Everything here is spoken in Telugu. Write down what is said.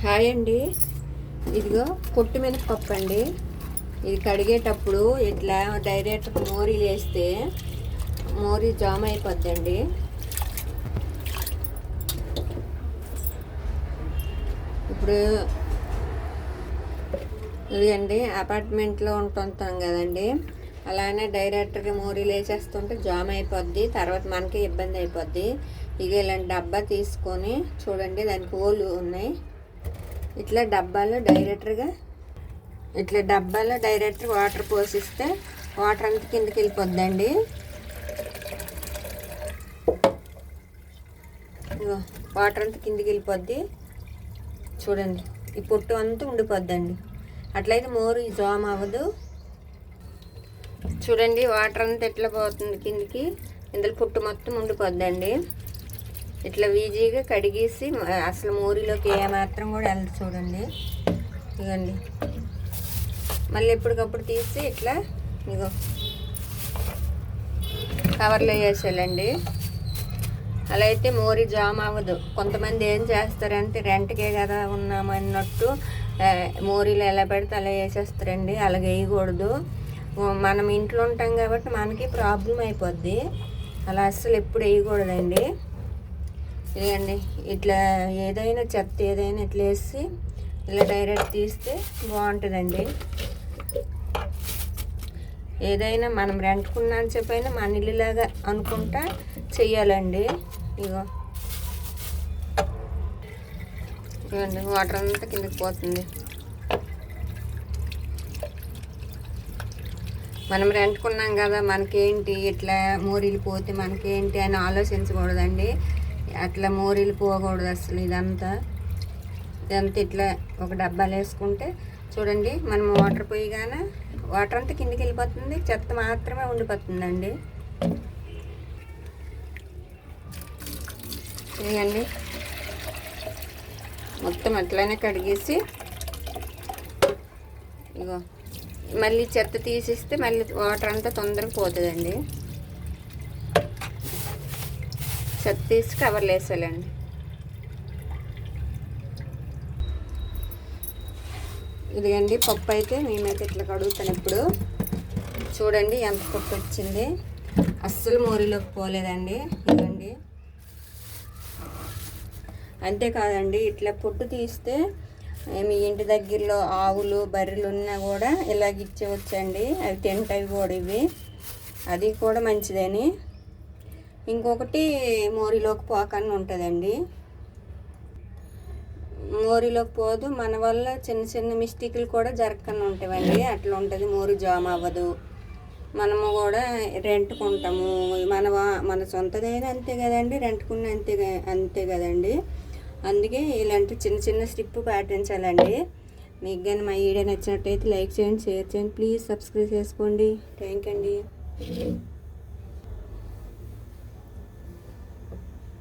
హాయ్ అండి. ఇదిగో పొట్టు మినపప్పు అండి. ఇది కడిగేటప్పుడు ఇట్లా డైరెక్ట్ మోరీలు వేస్తే మోరీ జామ్ అయిపోద్దండి. ఇప్పుడు ఇదండి అపార్ట్మెంట్లో ఉంటుంటాం కదండి, అలానే డైరెక్ట్గా మోరీలు వేసేస్తుంటే జామ్ అయిపోద్ది, తర్వాత మనకి ఇబ్బంది అయిపోద్ది. ఇక ఇలాంటి డబ్బా తీసుకొని చూడండి, దానికి హోలు ఉన్నాయి. ఇట్లా డబ్బాలో డైరెక్ట్ వాటర్ పోసిస్తే వాటర్ అంతా కిందకి వెళ్ళిపోద్దండి. వాటర్ అంతా కిందకి వెళ్ళిపోద్ది. చూడండి, ఈ పొట్టు అంతా ఉండిపోద్దండి. అట్లయితే మోరు జామ్ అవ్వదు. చూడండి, వాటర్ అంతా ఎట్లా పోతుంది కిందికి, ఇందులో పొట్టు మొత్తం ఉండిపోద్దండి. ఇట్లా ఈజీగా కడిగేసి అసలు మోరీలోకి ఏమాత్రం కూడా వెళ్ళదు. చూడండి, ఇదిగోండి. మళ్ళీ ఎప్పటికప్పుడు తీసి ఇట్లా ఇగో కవర్లో వేసేయాలండి. అలా అయితే మోరీ జామ్ అవ్వదు. కొంతమంది ఏం చేస్తారంటే రెంట్కే కదా ఉన్నామన్నట్టు మోరీలు ఎలా పెడితే అలా వేసేస్తారండి. అలాగే వేయకూడదు. మనం ఇంట్లో ఉంటాం కాబట్టి మనకి ప్రాబ్లం అయిపోద్ది. అలా అస్సలు ఎప్పుడు వేయకూడదండి. ఇదండి, ఇట్లా ఏదైనా చెత్త ఏదైనా ఇట్లా వేసి ఇలా డైరెక్ట్ తీస్తే బాగుంటుందండి. ఏదైనా మనం రెంట్కున్నా అని చెప్పైనా మన ఇల్లులాగా అనుకుంటా చెయ్యాలండి. ఇదిగోండి, వాటర్ అంతా కిందకి పోతుంది. మనం రెంట్కున్నాం కదా, మనకేంటి ఇట్లా మోరీలు పోతే మనకేంటి అని ఆలోచించకూడదండి. అట్లా మోరీలు పోకూడదు అసలు. ఇదంతా ఇట్లా ఒక డబ్బాలు వేసుకుంటే చూడండి, మనం వాటర్ పోయగానే వాటర్ అంతా కిందికి వెళ్ళిపోతుంది, చెత్త మాత్రమే ఉండిపోతుందండి. ఇదండి, మొత్తం అట్లానే కడిగేసి ఇగో మళ్ళీ చెత్త తీసిస్తే మళ్ళీ వాటర్ అంతా తొందరగా పోతుందండి. చెత్త తీసి కవర్లు వేసేయాలండి. ఇదిగండి పప్పు అయితే మేమైతే ఇట్లా కడుగుతాను. ఇప్పుడు చూడండి ఎంత పప్పు వచ్చింది, అస్సలు మోరీలోకి పోలేదండి. ఇదండి, అంతేకాదండి, ఇట్లా పొట్టు తీస్తే మీ ఇంటి దగ్గరలో ఆవులు బర్రెలు ఉన్నా కూడా ఇలాగ ఇచ్చేవచ్చండి. అవి తింటాయి కూడా, ఇవి అది కూడా మంచిదని. ఇంకొకటి మోరీలోకి పోకన్నా ఉంటుందండి. మోరీలోకి పోదు, మన వల్ల చిన్న చిన్న మిస్టేక్లు కూడా జరగకుండా ఉంటాయండి. అట్లా ఉంటుంది, మోరీ జామ్ అవ్వదు. మనము కూడా రెంట్కుంటాము, మన సొంతదైనా అంతే కదండి, రెంట్కున్న అంతే కదండి. అందుకే ఇలాంటి చిన్న చిన్న స్టెప్ పాటించాలండి. మీకు కానీ మా వీడియో నచ్చినట్టయితే లైక్ చేయండి, షేర్ చేయండి, ప్లీజ్ సబ్స్క్రైబ్ చేసుకోండి. థ్యాంక్ యూ అండి.